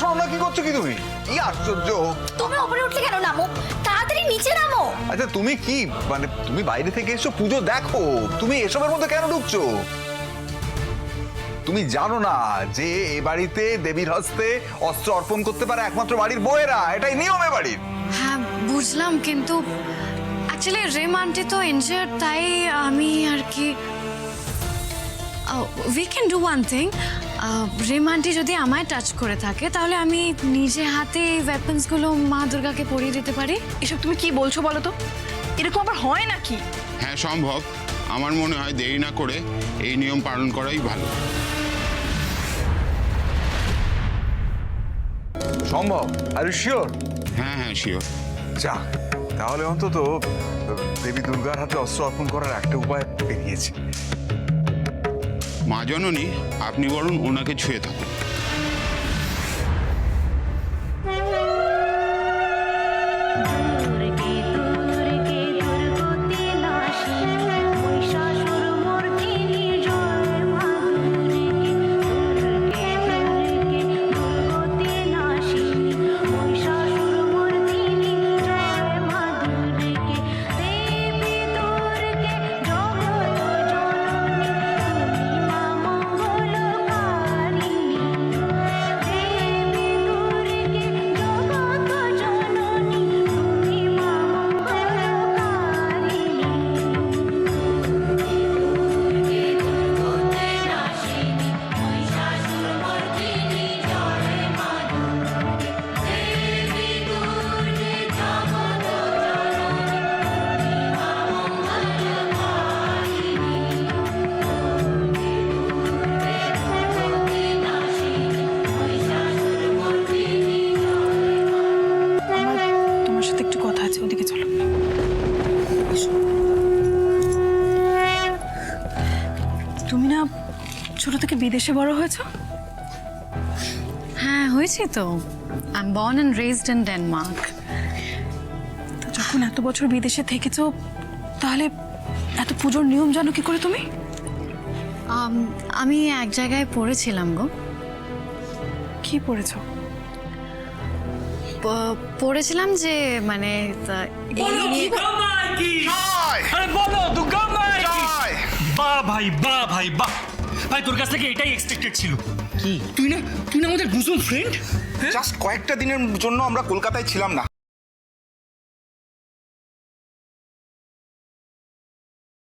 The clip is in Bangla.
শোনো না, কি করছো কি তুমি? কি আশ্চর্য! তুমি উপরে উঠলে কেন? নামো, তাড়াতাড়ি নিচে নামো। আচ্ছা তুমি কি মানে তুমি বাইরে থেকে এসো, পুজো দেখো, তুমি এসবের মধ্যে কেন ঢুকছো? তুমি জানো না যে এ বাড়িতে দেবীর হস্তে অস্ত্র অর্পণ করতে পারে একমাত্র বাড়ির বউয়েরা? এটাই নিয়ম এ বাড়ির। হ্যাঁ বুঝলাম, কিন্তু অ্যাকচুয়ালি রেম আন্টি তো ইনজার্ড, তাই আমি আর কি we can do one thing. রেম আন্টি যদি আমায় টাচ করে থাকে তাহলে আমি নিজে হাতে এই ওয়েপন্সগুলো মা দুর্গাকে পরিয়ে দিতে পারি। এসব তুমি কি বলছো বলো তো? এরকম আবার হয় নাকি? হ্যাঁ সম্ভব। আমার মনে হয় দেরি না করে এই নিয়ম পালন করাই ভালো। সম্ভব? Are you sure? হ্যাঁ হ্যাঁ শিওর। যাক, তাহলে অন্তত দেবী দুর্গার হাতে অস্ত্র অর্পণ করার একটা উপায় বেরিয়েছে। মা জননী, আপনি বরং ওনাকে ছুঁয়ে থাকুন। তোমার সাথে একটু কথা আছে, ওদিকে চলো। তুমি না ছোট থেকে বিদেশে বড় হয়েছো? হ্যাঁ হয়েছি তো। I am born and raised in Denmark. তো যখন এত বছর বিদেশে থেকেছো, তাহলে এত পুজোর নিয়ম জানো কি করে তুমি? আমি এক জায়গায় পড়েছিলাম গো। কি পড়েছো? পড়েছিলাম যে মানে বলো দুর্গা মায়ের কি? আরে বলো দুর্গা মায়ের কি? বাহ ভাই, বাহ ভাই, বাহ ভাই, তোর কাছ থেকে এটাই এক্সপেক্টেড ছিল। কি তুই না আমাদের বুঝুন ফ্রেন্ড। জাস্ট কয়েকটা দিনের জন্য আমরা কলকাতায় ছিলাম না,